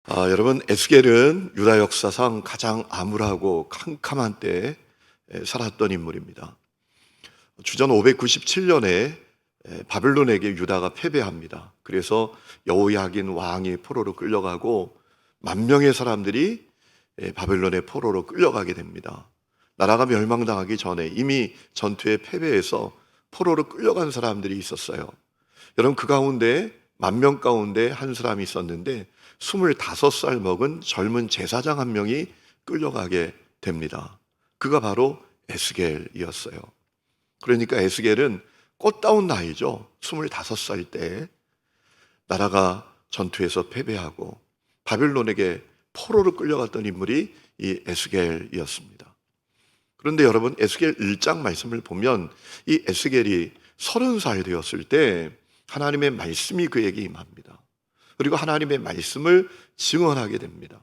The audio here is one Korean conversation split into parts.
여러분, 에스겔은 유다 역사상 가장 암울하고 캄캄한 때에 살았던 인물입니다. 주전 597년에 바벨론에게 유다가 패배합니다. 그래서 여호야긴 왕이 포로로 끌려가고 10,000명의 사람들이 바벨론의 포로로 끌려가게 됩니다. 나라가 멸망당하기 전에 이미 전투에 패배해서 포로로 끌려간 사람들이 있었어요. 여러분, 그 가운데 10,000명 가운데 한 사람이 있었는데 25살 먹은 젊은 제사장 한 명이 끌려가게 됩니다. 그가 바로 에스겔이었어요. 그러니까 에스겔은 꽃다운 나이죠. 25살 때 나라가 전투에서 패배하고 바벨론에게 포로로 끌려갔던 인물이 이 에스겔이었습니다. 그런데 여러분, 에스겔 1장 말씀을 보면 이 에스겔이 30살 되었을 때 하나님의 말씀이 그에게 임합니다. 그리고 하나님의 말씀을 증언하게 됩니다.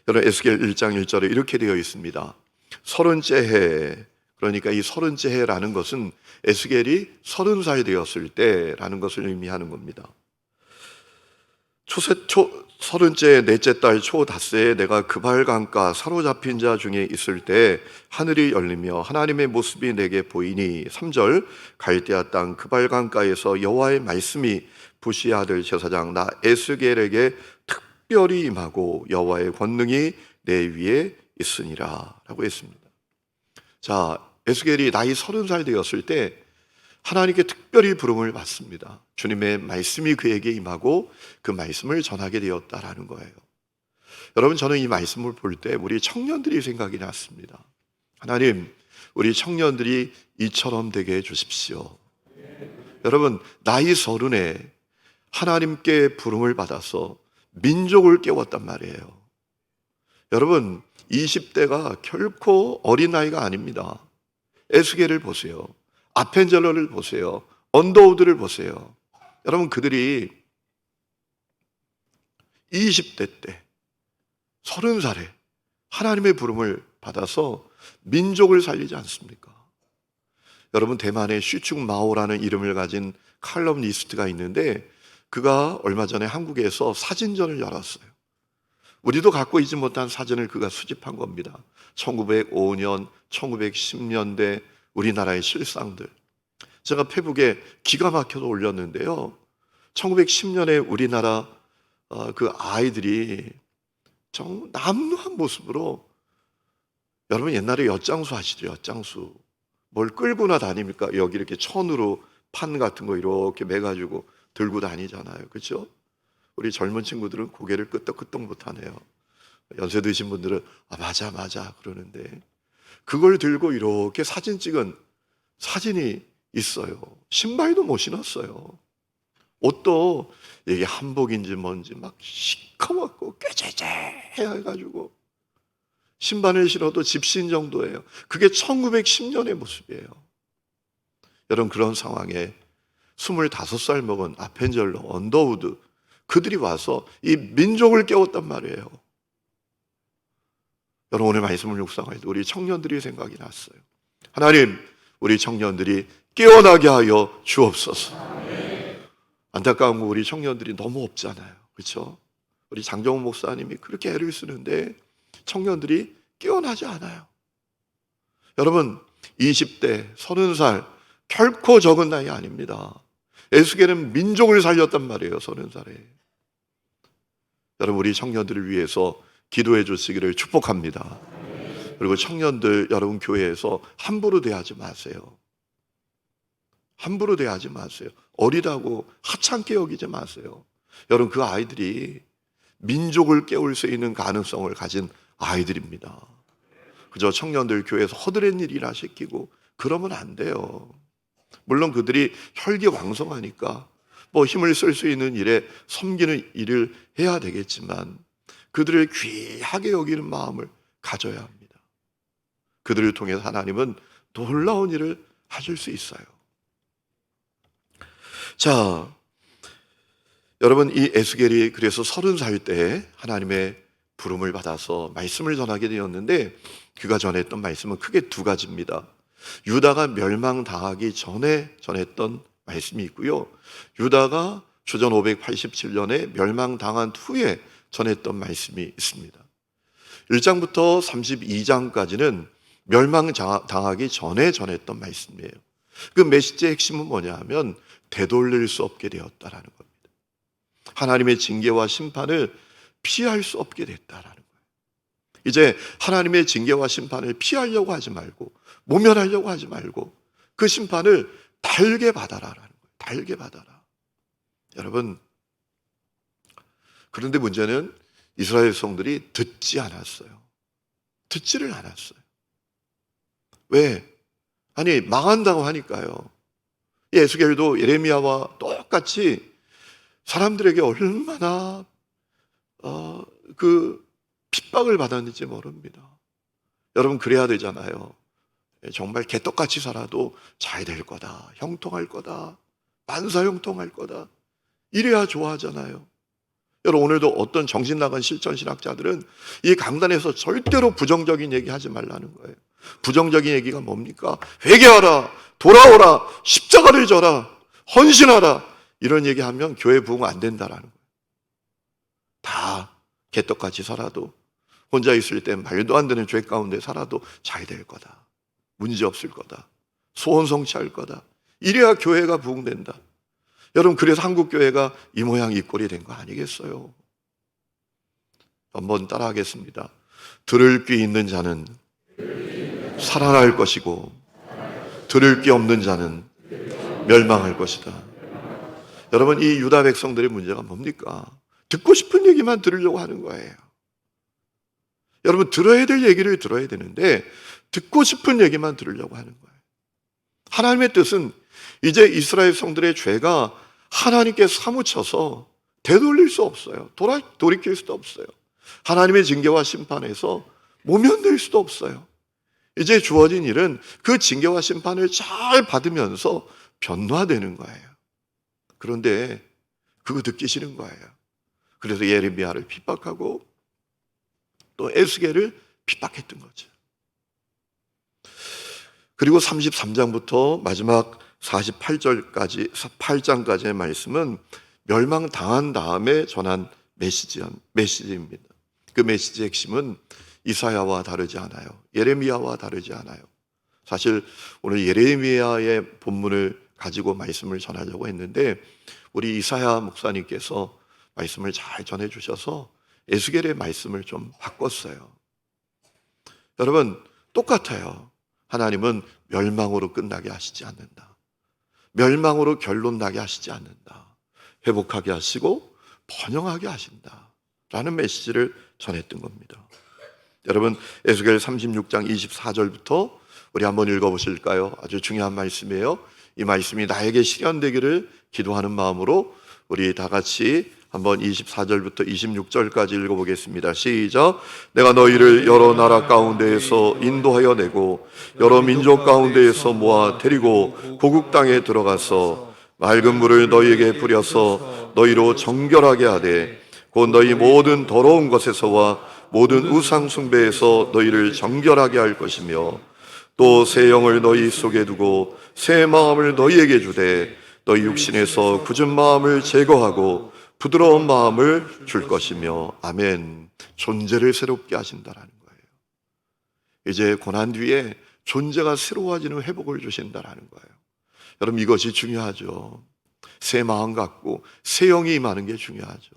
여러분, 에스겔 1장 1절에 이렇게 되어 있습니다. 30째 해, 그러니까 이 30째 해라는 것은 에스겔이 30살 되었을 때라는 것을 의미하는 겁니다. 30째 넷째 달 초닷새에 내가 그발 강가 사로잡힌 자 중에 있을 때 하늘이 열리며 하나님의 모습이 내게 보이니 3절 갈대아 땅 그발 강가에서 여호와의 말씀이 부시 아들 제사장 나 에스겔에게 특별히 임하고 여호와의 권능이 내 위에 있으니라 라고 했습니다. 자, 에스겔이 나이 30살 되었을 때 하나님께 특별히 부름을 받습니다. 주님의 말씀이 그에게 임하고 그 말씀을 전하게 되었다라는 거예요. 여러분, 저는 이 말씀을 볼 때 우리 청년들이 생각이 났습니다. 하나님, 우리 청년들이 이처럼 되게 해주십시오. 여러분, 나이 30에 하나님께 부름을 받아서 민족을 깨웠단 말이에요. 여러분, 20대가 결코 어린 나이가 아닙니다. 에스겔을 보세요. 아펜젤러를 보세요. 언더우드를 보세요. 여러분, 그들이 20대 때 30살에 하나님의 부름을 받아서 민족을 살리지 않습니까? 여러분, 대만의 슈축 마오라는 이름을 가진 칼럼니스트가 있는데 그가 얼마 전에 한국에서 사진전을 열었어요. 우리도 갖고 있지 못한 사진을 그가 수집한 겁니다. 1905년, 1910년대 우리나라의 실상들. 제가 페북에 기가 막혀서 올렸는데요. 1910년에 우리나라 그 아이들이 정말 남루한 모습으로, 여러분 옛날에 엿장수 아시죠? 엿장수. 뭘 끌고나 다닙니까? 여기 이렇게 천으로 판 같은 거 이렇게 매가지고 들고 다니잖아요. 그렇죠? 우리 젊은 친구들은 고개를 끄덕끄덕 못하네요. 연세 드신 분들은 맞아 그러는데 그걸 들고 이렇게 사진 찍은 사진이 있어요. 신발도 못 신었어요. 옷도 이게 한복인지 뭔지 막 시커멓고 꾀죄죄 해가지고 신발을 신어도 집신 정도예요. 그게 1910년의 모습이에요. 여러분, 그런 상황에 25살 먹은 아펜젤러, 언더우드 그들이 와서 이 민족을 깨웠단 말이에요. 여러분, 오늘 말씀을 묵상할 때 우리 청년들이 생각이 났어요. 하나님, 우리 청년들이 깨어나게 하여 주옵소서. 안타까운 거 우리 청년들이 너무 없잖아요. 그렇죠? 우리 장정훈 목사님이 그렇게 애를 쓰는데 청년들이 깨어나지 않아요. 여러분, 20대, 30살 결코 적은 나이 아닙니다. 에스겔은 민족을 살렸단 말이에요. 30살에. 여러분, 우리 청년들을 위해서 기도해 주시기를 축복합니다. 그리고 청년들, 여러분 교회에서 함부로 대하지 마세요. 함부로 대하지 마세요. 어리다고 하찮게 여기지 마세요. 여러분, 그 아이들이 민족을 깨울 수 있는 가능성을 가진 아이들입니다. 그저 청년들 교회에서 허드렛 일이라 시키고 그러면 안 돼요. 물론 그들이 혈기왕성하니까 뭐 힘을 쓸 수 있는 일에 섬기는 일을 해야 되겠지만 그들을 귀하게 여기는 마음을 가져야 합니다. 그들을 통해서 하나님은 놀라운 일을 하실 수 있어요. 자, 여러분, 이 에스겔이 그래서 30살 때 하나님의 부름을 받아서 말씀을 전하게 되었는데 그가 전했던 말씀은 크게 두 가지입니다. 유다가 멸망당하기 전에 전했던 말씀이 있고요. 유다가 주전 587년에 멸망당한 후에 전했던 말씀이 있습니다. 1장부터 32장까지는 멸망당하기 전에 전했던 말씀이에요. 그 메시지의 핵심은 뭐냐 하면 되돌릴 수 없게 되었다라는 겁니다. 하나님의 징계와 심판을 피할 수 없게 됐다라는 거예요. 이제 하나님의 징계와 심판을 피하려고 하지 말고, 모면하려고 하지 말고 그 심판을 달게 받아라라는 거예요. 달게 받아라. 여러분, 그런데 문제는 이스라엘 백성들이 듣지 않았어요. 듣지를 않았어요. 왜? 아니, 망한다고 하니까요. 에스겔도 예레미야와 똑같이 사람들에게 얼마나 그 핍박을 받았는지 모릅니다. 여러분, 그래야 되잖아요. 정말 개떡같이 살아도 잘 될 거다, 형통할 거다, 만사형통할 거다, 이래야 좋아하잖아요. 여러분, 오늘도 어떤 정신 나간 실천신학자들은 이 강단에서 절대로 부정적인 얘기 하지 말라는 거예요. 부정적인 얘기가 뭡니까? 회개하라, 돌아오라, 십자가를 져라, 헌신하라, 이런 얘기하면 교회 부흥 안 된다라는 거예요. 다 개떡같이 살아도, 혼자 있을 때 말도 안 되는 죄 가운데 살아도 잘 될 거다, 문제 없을 거다, 소원 성취할 거다, 이래야 교회가 부흥된다. 여러분, 그래서 한국 교회가 이 모양 이 꼴이 된 거 아니겠어요? 한번 따라하겠습니다. 들을 귀 있는 자는 살아날 것이고, 들을 귀 없는 자는 멸망할 것이다. 여러분, 이 유다 백성들의 문제가 뭡니까? 듣고 싶은 얘기만 들으려고 하는 거예요. 여러분, 들어야 될 얘기를 들어야 되는데 듣고 싶은 얘기만 들으려고 하는 거예요. 하나님의 뜻은 이제 이스라엘 백성들의 죄가 하나님께 사무쳐서 되돌릴 수 없어요. 돌이킬 수도 없어요. 하나님의 징계와 심판에서 모면될 수도 없어요. 이제 주어진 일은 그 징계와 심판을 잘 받으면서 변화되는 거예요. 그런데 그거 듣기 싫은 거예요. 그래서 예레미야를 핍박하고 또 에스겔을 핍박했던 거죠. 그리고 33장부터 마지막 48장까지의 말씀은 멸망당한 다음에 전한 메시지입니다. 그 메시지의 핵심은 이사야와 다르지 않아요. 예레미야와 다르지 않아요. 사실 오늘 예레미야의 본문을 가지고 말씀을 전하려고 했는데 우리 이사야 목사님께서 말씀을 잘 전해주셔서 에스겔의 말씀을 좀 바꿨어요. 여러분, 똑같아요. 하나님은 멸망으로 끝나게 하시지 않는다. 멸망으로 결론 나게 하시지 않는다. 회복하게 하시고 번영하게 하신다 라는 메시지를 전했던 겁니다. 여러분, 에스겔 36장 24절부터 우리 한번 읽어보실까요? 아주 중요한 말씀이에요. 이 말씀이 나에게 실현되기를 기도하는 마음으로 우리 다 같이 한번 24절부터 26절까지 읽어보겠습니다. 시작. 내가 너희를 여러 나라 가운데에서 인도하여 내고 여러 민족 가운데에서 모아 데리고 고국 땅에 들어가서 맑은 물을 너희에게 뿌려서 너희로 정결하게 하되 곧 너희 모든 더러운 것에서와 모든 우상 숭배에서 너희를 정결하게 할 것이며 또 새 영을 너희 속에 두고 새 마음을 너희에게 주되 너희 육신에서 굳은 마음을 제거하고 부드러운 마음을 줄 것이며 아멘. 존재를 새롭게 하신다라는 거예요. 이제 고난 뒤에 존재가 새로워지는 회복을 주신다라는 거예요. 여러분, 이것이 중요하죠. 새 마음 갖고 새 영이 임하는 게 중요하죠.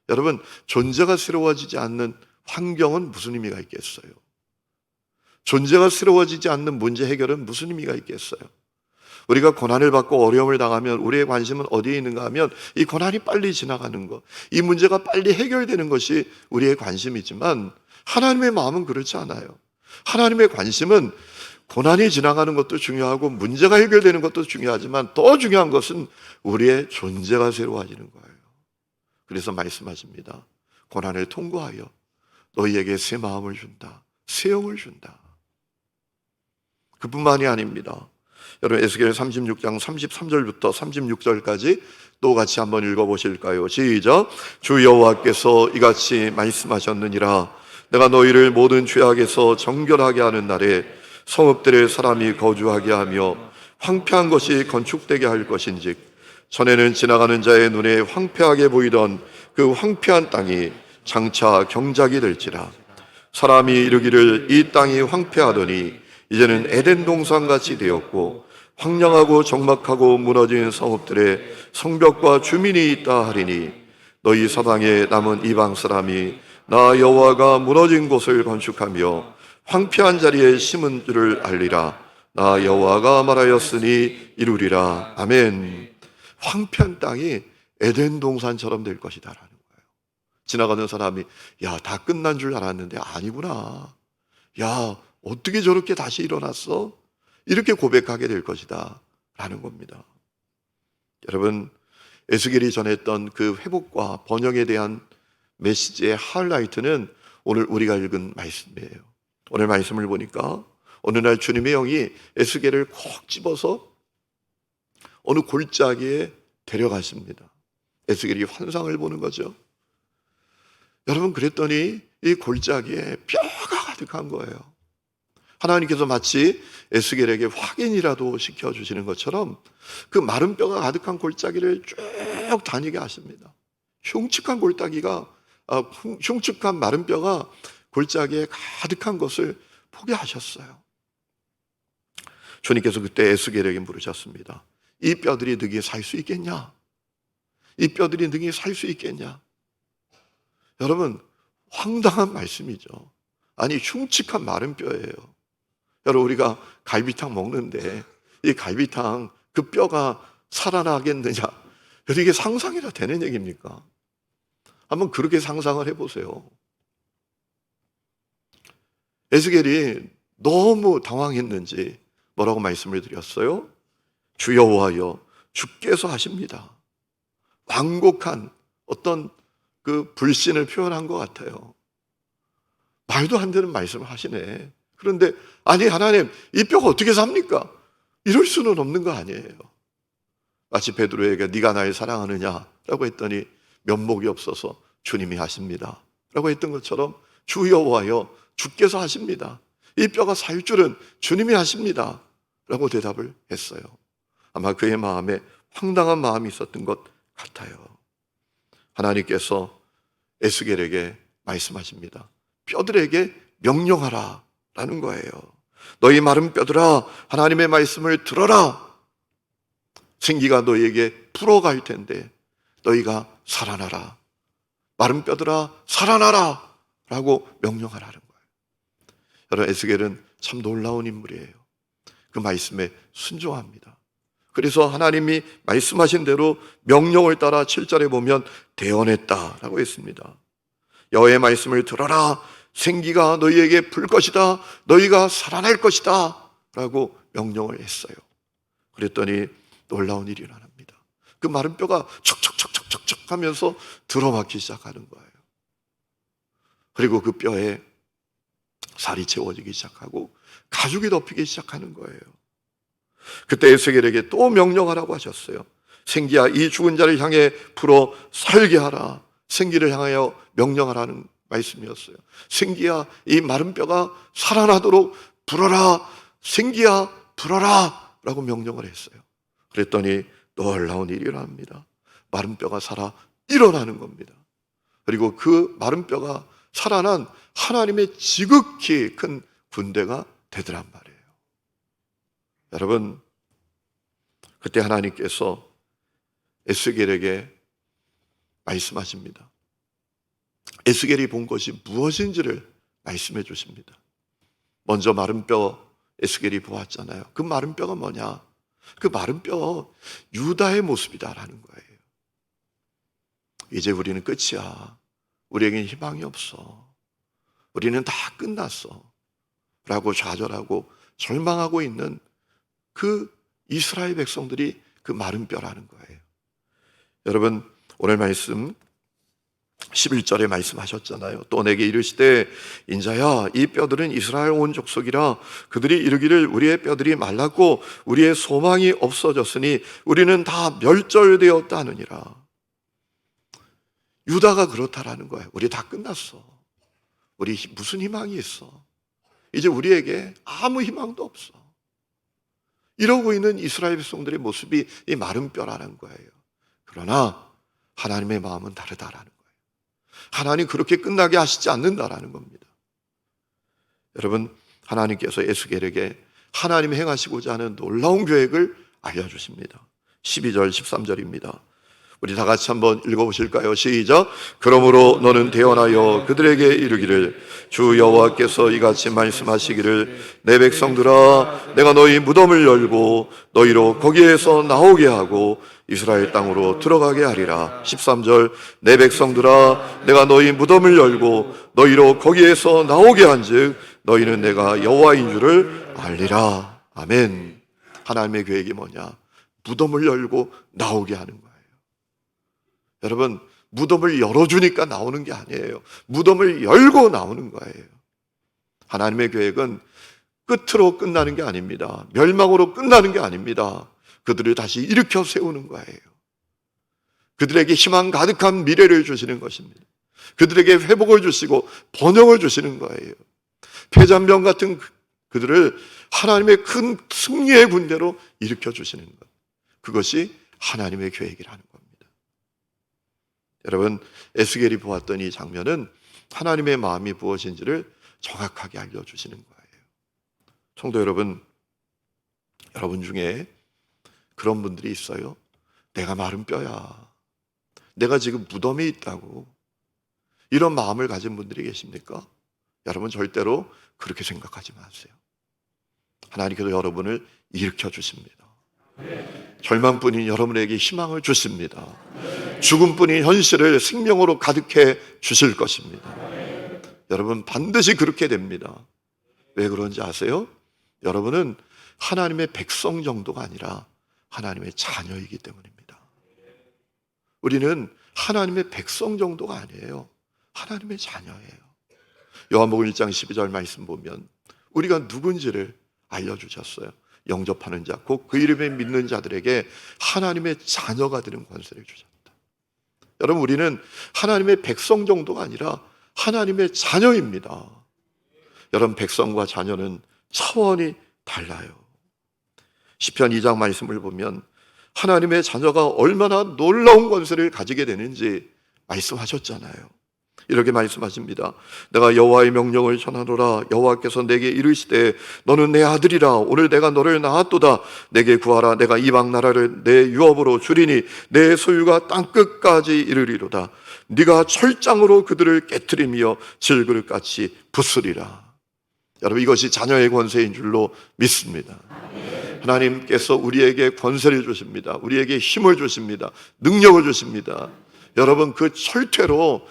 여러분, 존재가 새로워지지 않는 환경은 무슨 의미가 있겠어요? 존재가 새로워지지 않는 문제 해결은 무슨 의미가 있겠어요? 우리가 고난을 받고 어려움을 당하면 우리의 관심은 어디에 있는가 하면 이 고난이 빨리 지나가는 것, 이 문제가 빨리 해결되는 것이 우리의 관심이지만 하나님의 마음은 그렇지 않아요. 하나님의 관심은 고난이 지나가는 것도 중요하고 문제가 해결되는 것도 중요하지만 더 중요한 것은 우리의 존재가 새로워지는 거예요. 그래서 말씀하십니다. 고난을 통과하여 너희에게 새 마음을 준다, 새 영을 준다. 그뿐만이 아닙니다. 여러분, 에스겔 36장 33절부터 36절까지 또 같이 한번 읽어보실까요? 시작. 주 여호와께서 이같이 말씀하셨느니라. 내가 너희를 모든 죄악에서 정결하게 하는 날에 성읍들에 사람이 거주하게 하며 황폐한 것이 건축되게 할 것인즉 전에는 지나가는 자의 눈에 황폐하게 보이던 그 황폐한 땅이 장차 경작이 될지라. 사람이 이르기를 이 땅이 황폐하더니 이제는 에덴 동산같이 되었고 황량하고 적막하고 무너진 성읍들의 성벽과 주민이 있다 하리니 너희 사방에 남은 이방 사람이 나 여호와가 무너진 곳을 건축하며 황폐한 자리에 심은 줄을 알리라. 나 여호와가 말하였으니 이루리라. 아멘. 황폐한 땅이 에덴 동산처럼 될 것이다 라는 거예요. 지나가는 사람이 야, 다 끝난 줄 알았는데 아니구나. 야, 어떻게 저렇게 다시 일어났어? 이렇게 고백하게 될 것이다 라는 겁니다. 여러분, 에스겔이 전했던 그 회복과 번영에 대한 메시지의 하이라이트는 오늘 우리가 읽은 말씀이에요. 오늘 말씀을 보니까 어느 날 주님의 영이 에스겔을 콕 집어서 어느 골짜기에 데려가십니다. 에스겔이 환상을 보는 거죠. 여러분, 그랬더니 이 골짜기에 뼈가 가득한 거예요. 하나님께서 마치 에스겔에게 확인이라도 시켜주시는 것처럼 그 마른 뼈가 가득한 골짜기를 쭉 다니게 하십니다. 흉측한 흉측한 마른 뼈가 골짜기에 가득한 것을 보게 하셨어요. 주님께서 그때 에스겔에게 물으셨습니다. 이 뼈들이 너희에 살 수 있겠냐? 이 뼈들이 너희에 살 수 있겠냐? 여러분, 황당한 말씀이죠. 아니, 흉측한 마른 뼈예요. 여러분, 우리가 갈비탕 먹는데 이 갈비탕 그 뼈가 살아나겠느냐? 이게 상상이라 되는 얘기입니까? 한번 그렇게 상상을 해보세요. 에스겔이 너무 당황했는지 뭐라고 말씀을 드렸어요? 주 여호와여, 주께서 하십니다. 완곡한 어떤 그 불신을 표현한 것 같아요. 말도 안 되는 말씀을 하시네. 그런데 아니 하나님, 이 뼈가 어떻게 삽니까? 이럴 수는 없는 거 아니에요. 마치 베드로에게 네가 날 사랑하느냐라고 했더니 면목이 없어서 주님이 하십니다 라고 했던 것처럼 주 여호와여, 주께서 하십니다. 이 뼈가 살 줄은 주님이 하십니다 라고 대답을 했어요. 아마 그의 마음에 황당한 마음이 있었던 것 같아요. 하나님께서 에스겔에게 말씀하십니다. 뼈들에게 명령하라 라는 거예요. 너희 마른 뼈들아, 하나님의 말씀을 들어라. 생기가 너희에게 불어갈 텐데 너희가 살아나라. 마른 뼈들아, 살아나라 라고 명령하라는 거예요. 여러분, 에스겔은 참 놀라운 인물이에요. 그 말씀에 순종합니다. 그래서 하나님이 말씀하신 대로 명령을 따라 7절에 보면 대언했다라고 했습니다. 여호와의 말씀을 들어라. 생기가 너희에게 불 것이다. 너희가 살아날 것이다 라고 명령을 했어요. 그랬더니 놀라운 일이 일어납니다. 그 마른 뼈가 척척척척척척 하면서 들어맞기 시작하는 거예요. 그리고 그 뼈에 살이 채워지기 시작하고 가죽이 덮이기 시작하는 거예요. 그때 에스겔에게 또 명령하라고 하셨어요. 생기야, 이 죽은 자를 향해 불어 살게 하라. 생기를 향하여 명령하라는 말씀이었어요. 생기야, 이 마른 뼈가 살아나도록 불어라. 생기야, 불어라 라고 명령을 했어요. 그랬더니 놀라운 일이 일어납니다. 마른 뼈가 살아 일어나는 겁니다. 그리고 그 마른 뼈가 살아난 하나님의 지극히 큰 군대가 되더란 말이에요. 여러분, 그때 하나님께서 에스겔에게 말씀하십니다. 에스겔이 본 것이 무엇인지를 말씀해 주십니다. 먼저 마른 뼈 에스겔이 보았잖아요. 그 마른 뼈가 뭐냐? 그 마른 뼈 유다의 모습이다라는 거예요. 이제 우리는 끝이야. 우리에겐 희망이 없어. 우리는 다 끝났어 라고 좌절하고 절망하고 있는 그 이스라엘 백성들이 그 마른 뼈라는 거예요. 여러분, 오늘 말씀 11절에 말씀하셨잖아요. 또 내게 이르시되 인자야, 이 뼈들은 이스라엘 온 족속이라. 그들이 이르기를 우리의 뼈들이 말랐고 우리의 소망이 없어졌으니 우리는 다 멸절되었다 하느니라. 유다가 그렇다라는 거예요. 우리 다 끝났어. 우리 무슨 희망이 있어? 이제 우리에게 아무 희망도 없어. 이러고 있는 이스라엘 백성들의 모습이 이 마른 뼈라는 거예요. 그러나 하나님의 마음은 다르다라는 거예요. 하나님 그렇게 끝나게 하시지 않는다라는 겁니다. 여러분, 하나님께서 에스겔에게 하나님이 행하시고자 하는 놀라운 계획을 알려주십니다. 12절 13절입니다. 우리 다 같이 한번 읽어보실까요? 시작. 그러므로 너는 대언하여 그들에게 이르기를 주 여호와께서 이같이 말씀하시기를 내 백성들아 내가 너희 무덤을 열고 너희로 거기에서 나오게 하고 이스라엘 땅으로 들어가게 하리라. 13절 내 백성들아 내가 너희 무덤을 열고 너희로 거기에서 나오게 한즉 너희는 내가 여호와인 줄을 알리라. 아멘. 하나님의 계획이 뭐냐? 무덤을 열고 나오게 하는 거예요. 여러분, 무덤을 열어주니까 나오는 게 아니에요. 무덤을 열고 나오는 거예요. 하나님의 계획은 끝으로 끝나는 게 아닙니다. 멸망으로 끝나는 게 아닙니다. 그들을 다시 일으켜 세우는 거예요. 그들에게 희망 가득한 미래를 주시는 것입니다. 그들에게 회복을 주시고 번영을 주시는 거예요. 폐잔병 같은 그들을 하나님의 큰 승리의 군대로 일으켜 주시는 것. 그것이 하나님의 계획이라는 겁니다. 여러분, 에스겔이 보았던 이 장면은 하나님의 마음이 무엇인지를 정확하게 알려주시는 거예요. 성도 여러분, 여러분 중에 그런 분들이 있어요. 내가 마른 뼈야. 내가 지금 무덤에 있다고. 이런 마음을 가진 분들이 계십니까? 여러분 절대로 그렇게 생각하지 마세요. 하나님께서 여러분을 일으켜 주십니다. 절망뿐인 여러분에게 희망을 주십니다. 죽음뿐인 현실을 생명으로 가득해 주실 것입니다. 여러분 반드시 그렇게 됩니다. 왜 그런지 아세요? 여러분은 하나님의 백성 정도가 아니라 하나님의 자녀이기 때문입니다. 우리는 하나님의 백성 정도가 아니에요. 하나님의 자녀예요. 요한복음 1장 12절 말씀 보면 우리가 누군지를 알려주셨어요. 영접하는 자, 곧 그 이름에 믿는 자들에게 하나님의 자녀가 되는 권세를 주셨다. 여러분, 우리는 하나님의 백성 정도가 아니라 하나님의 자녀입니다. 여러분, 백성과 자녀는 차원이 달라요. 시편 2장 말씀을 보면 하나님의 자녀가 얼마나 놀라운 권세를 가지게 되는지 말씀하셨잖아요. 이렇게 말씀하십니다. 내가 여호와의 명령을 전하노라. 여호와께서 내게 이르시되 너는 내 아들이라. 오늘 내가 너를 낳았도다. 내게 구하라. 내가 이방 나라를 내 유업으로 주리니 내 소유가 땅끝까지 이르리로다. 네가 철장으로 그들을 깨트리며 질그릇같이 부수리라. 여러분, 이것이 자녀의 권세인 줄로 믿습니다. 하나님께서 우리에게 권세를 주십니다. 우리에게 힘을 주십니다. 능력을 주십니다. 여러분, 그 철퇴로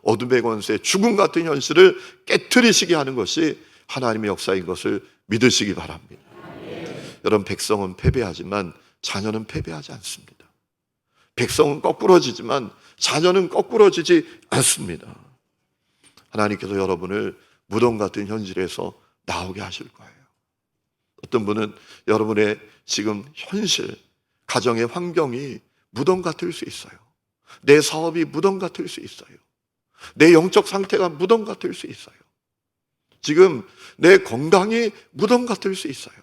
어둠의 권세, 죽음 같은 현실을 깨트리시게 하는 것이 하나님의 역사인 것을 믿으시기 바랍니다. 여러분, 백성은 패배하지만 자녀는 패배하지 않습니다. 백성은 거꾸러지지만 자녀는 거꾸러지지 않습니다. 하나님께서 여러분을 무덤 같은 현실에서 나오게 하실 거예요. 어떤 분은 여러분의 지금 현실, 가정의 환경이 무덤 같을 수 있어요. 내 사업이 무덤 같을 수 있어요. 내 영적 상태가 무덤 같을 수 있어요. 지금 내 건강이 무덤 같을 수 있어요.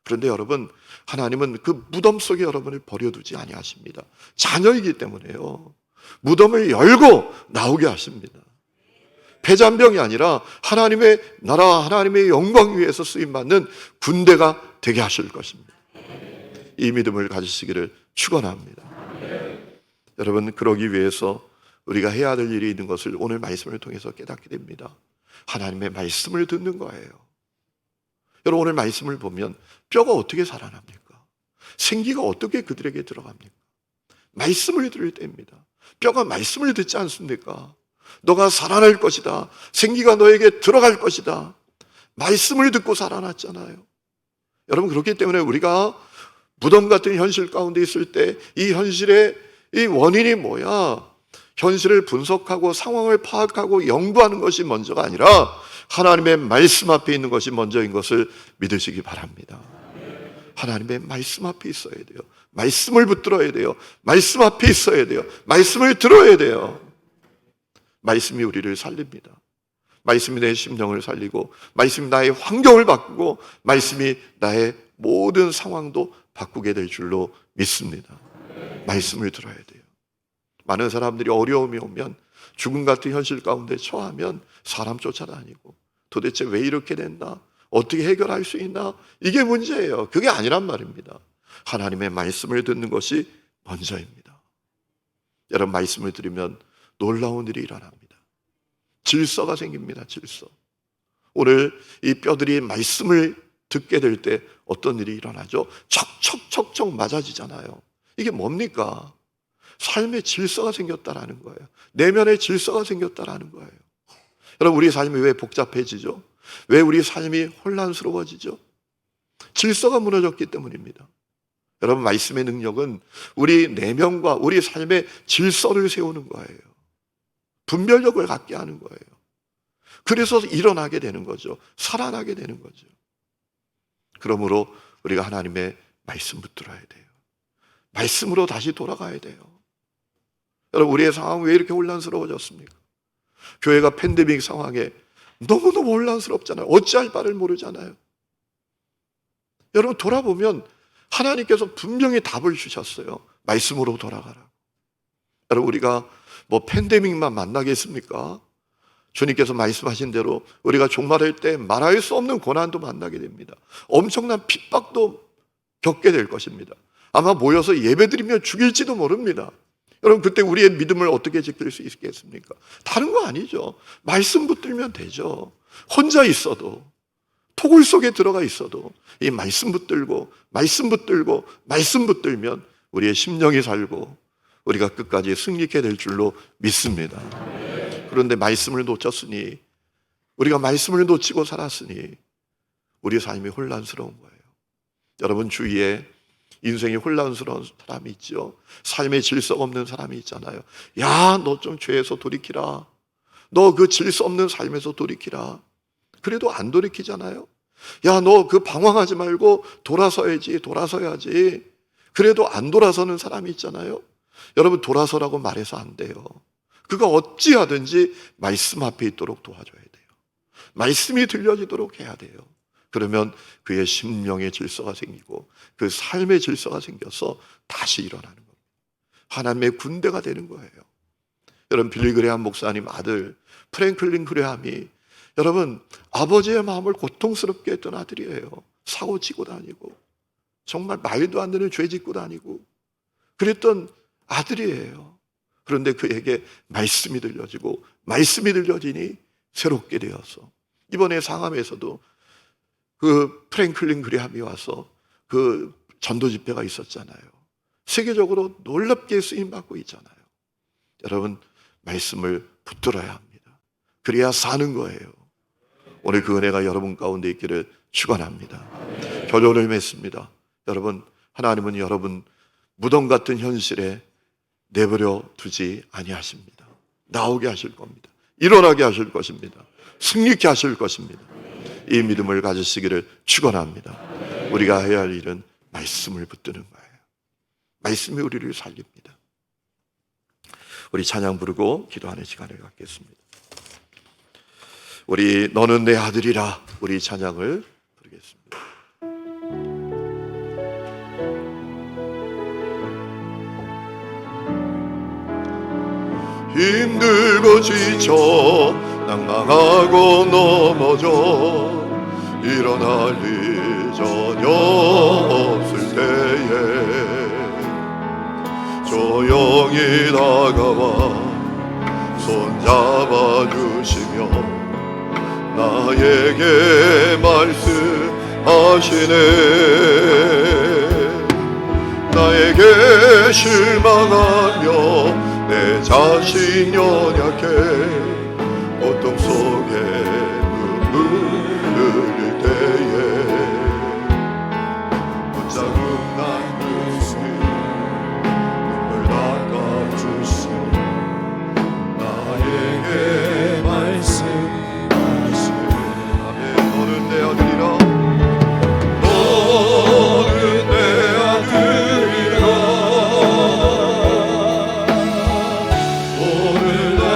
그런데 여러분, 하나님은 그 무덤 속에 여러분을 버려두지 아니하십니다. 자녀이기 때문에요. 무덤을 열고 나오게 하십니다. 폐잔병이 아니라 하나님의 나라, 하나님의 영광 위에서 쓰임받는 군대가 되게 하실 것입니다. 이 믿음을 가지시기를 축원합니다. 여러분, 그러기 위해서 우리가 해야 될 일이 있는 것을 오늘 말씀을 통해서 깨닫게 됩니다. 하나님의 말씀을 듣는 거예요. 여러분, 오늘 말씀을 보면 뼈가 어떻게 살아납니까? 생기가 어떻게 그들에게 들어갑니까? 말씀을 들을 때입니다. 뼈가 말씀을 듣지 않습니까? 너가 살아날 것이다. 생기가 너에게 들어갈 것이다. 말씀을 듣고 살아났잖아요. 여러분, 그렇기 때문에 우리가 무덤 같은 현실 가운데 있을 때 이 현실의 이 원인이 뭐야? 현실을 분석하고 상황을 파악하고 연구하는 것이 먼저가 아니라 하나님의 말씀 앞에 있는 것이 먼저인 것을 믿으시기 바랍니다. 하나님의 말씀 앞에 있어야 돼요. 말씀을 붙들어야 돼요. 말씀 앞에 있어야 돼요. 말씀을 들어야 돼요. 말씀이 우리를 살립니다. 말씀이 내 심령을 살리고, 말씀이 나의 환경을 바꾸고, 말씀이 나의 모든 상황도 바꾸게 될 줄로 믿습니다. 말씀을 들어야 돼요. 많은 사람들이 어려움이 오면, 죽음 같은 현실 가운데 처하면 사람 쫓아다니고 도대체 왜 이렇게 된다? 어떻게 해결할 수 있나? 이게 문제예요. 그게 아니란 말입니다. 하나님의 말씀을 듣는 것이 먼저입니다. 여러분, 말씀을 들으면 놀라운 일이 일어납니다. 질서가 생깁니다. 질서. 오늘 이 뼈들이 말씀을 듣게 될 때 어떤 일이 일어나죠? 척척척척 맞아지잖아요. 이게 뭡니까? 삶의 질서가 생겼다라는 거예요. 내면의 질서가 생겼다라는 거예요. 여러분, 우리 삶이 왜 복잡해지죠? 왜 우리 삶이 혼란스러워지죠? 질서가 무너졌기 때문입니다. 여러분, 말씀의 능력은 우리 내면과 우리 삶의 질서를 세우는 거예요. 분별력을 갖게 하는 거예요. 그래서 일어나게 되는 거죠. 살아나게 되는 거죠. 그러므로 우리가 하나님의 말씀 붙들어야 돼요. 말씀으로 다시 돌아가야 돼요. 여러분, 우리의 상황은 왜 이렇게 혼란스러워졌습니까? 교회가 팬데믹 상황에 너무너무 혼란스럽잖아요. 어찌할 바를 모르잖아요. 여러분, 돌아보면 하나님께서 분명히 답을 주셨어요. 말씀으로 돌아가라. 여러분, 우리가 뭐 팬데믹만 만나겠습니까? 주님께서 말씀하신 대로 우리가 종말할 때 말할 수 없는 고난도 만나게 됩니다. 엄청난 핍박도 겪게 될 것입니다. 아마 모여서 예배드리면 죽일지도 모릅니다. 여러분, 그때 우리의 믿음을 어떻게 지킬 수 있겠습니까? 다른 거 아니죠. 말씀 붙들면 되죠. 혼자 있어도, 토굴 속에 들어가 있어도 이 말씀 붙들고 말씀 붙들고 말씀 붙들면 우리의 심령이 살고 우리가 끝까지 승리케 될 줄로 믿습니다. 그런데 말씀을 놓쳤으니, 우리가 말씀을 놓치고 살았으니 우리 삶이 혼란스러운 거예요. 여러분, 주위에 인생이 혼란스러운 사람이 있죠. 삶의 질서가 없는 사람이 있잖아요. 야, 너 좀 죄에서 돌이키라. 너 그 질서 없는 삶에서 돌이키라. 그래도 안 돌이키잖아요. 야, 너 그 방황하지 말고 돌아서야지. 그래도 안 돌아서는 사람이 있잖아요. 여러분, 돌아서라고 말해서 안 돼요. 그가 어찌하든지 말씀 앞에 있도록 도와줘야 돼요. 말씀이 들려지도록 해야 돼요. 그러면 그의 심령의 질서가 생기고 그 삶의 질서가 생겨서 다시 일어나는 겁니다. 하나님의 군대가 되는 거예요. 여러분, 빌리 그레함 목사님 아들 프랭클린 그레함이, 여러분, 아버지의 마음을 고통스럽게 했던 아들이에요. 사고 치고 다니고 정말 말도 안 되는 죄 짓고 다니고 그랬던 아들이에요. 그런데 그에게 말씀이 들려지고 말씀이 들려지니 새롭게 되어서 이번에 상암에서도 그 프랭클린 그레함이 와서 그 전도 집회가 있었잖아요. 세계적으로 놀랍게 쓰임받고 있잖아요. 여러분, 말씀을 붙들어야 합니다. 그래야 사는 거예요. 오늘 그 은혜가 여러분 가운데 있기를 축원합니다. 결론을 맺습니다. 여러분, 하나님은 여러분 무덤 같은 현실에 내버려 두지 아니하십니다. 나오게 하실 겁니다. 일어나게 하실 것입니다. 승리케 하실 것입니다. 이 믿음을 가지시기를 축원합니다. 우리가 해야 할 일은 말씀을 붙드는 거예요. 말씀이 우리를 살립니다. 우리 찬양 부르고 기도하는 시간을 갖겠습니다. 우리 너는 내 아들이라, 우리 찬양을 부르겠습니다. 힘들고 지쳐 낭망하고 넘어져 일어날 리 전혀 없을 때에 조용히 다가와 손잡아 주시며 나에게 말씀하시네. 나에게 실망하며 내 자신 연약해 고통 속에 눈물 흘릴 때에 붙잡은 난 그새 눈물 닦아주시니 나에게 말씀하시네. 아멘. 너는 내 아들이라. 너는 내 아들이라. 오늘 날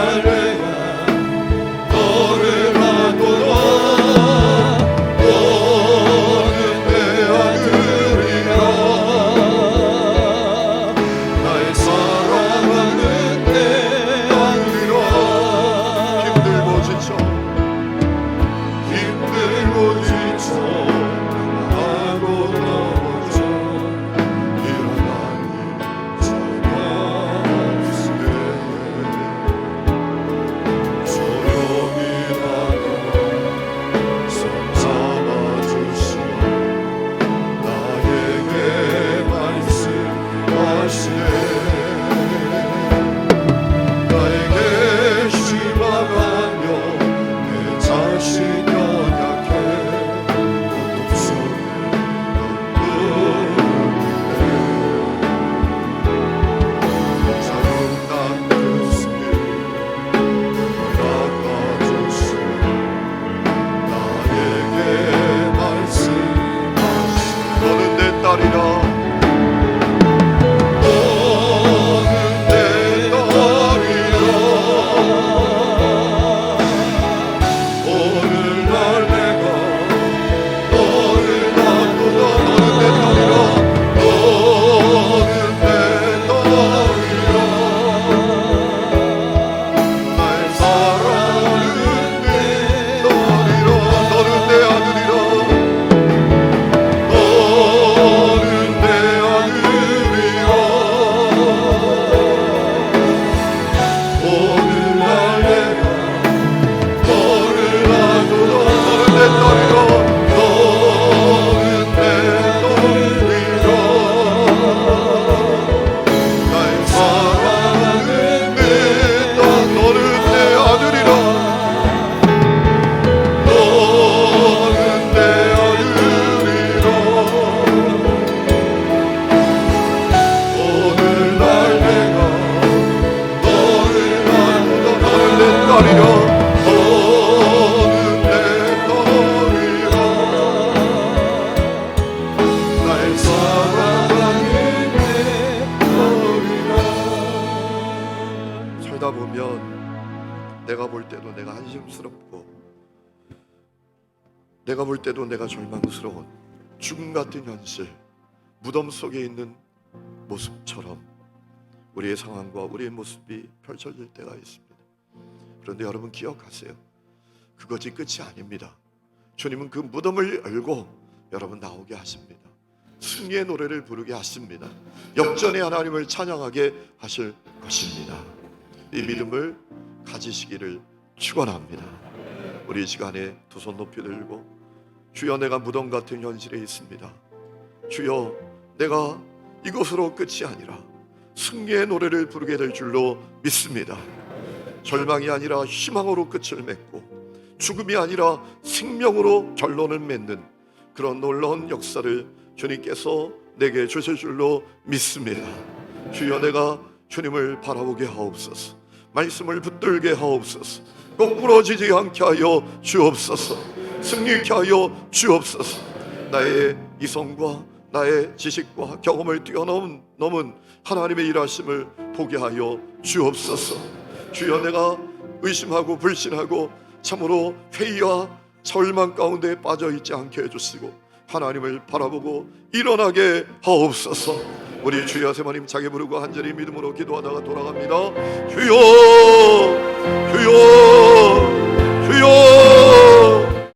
내가 볼 때도 내가 한심스럽고, 내가 볼 때도 내가 절망스러운 죽음 같은 현실, 무덤 속에 있는 모습처럼 우리의 상황과 우리의 모습이 펼쳐질 때가 있습니다. 그런데 여러분 기억하세요. 그것이 끝이 아닙니다. 주님은 그 무덤을 열고 여러분 나오게 하십니다. 승리의 노래를 부르게 하십니다. 역전의 하나님을 찬양하게 하실 것입니다. 이 믿음을 가지시기를 축원합니다. 우리 이 시간에 두 손 높이 들고, 주여 내가 무덤 같은 현실에 있습니다. 주여 내가 이것으로 끝이 아니라 승리의 노래를 부르게 될 줄로 믿습니다. 절망이 아니라 희망으로 끝을 맺고, 죽음이 아니라 생명으로 결론을 맺는 그런 놀라운 역사를 주님께서 내게 주실 줄로 믿습니다. 주여 내가 주님을 바라보게 하옵소서. 말씀을 붙들게 하옵소서. 거꾸러지지 않게 하여 주옵소서. 승리케 하여 주옵소서. 나의 이성과 나의 지식과 경험을 뛰어넘은 하나님의 일하심을 보게 하여 주옵소서. 주여 내가 의심하고 불신하고 참으로 회의와 절망 가운데 빠져있지 않게 해주시고 하나님을 바라보고 일어나게 하옵소서. 우리 주여 세마님 자기 부르고 한절히 믿음으로 기도하다가 돌아갑니다. 주여 주여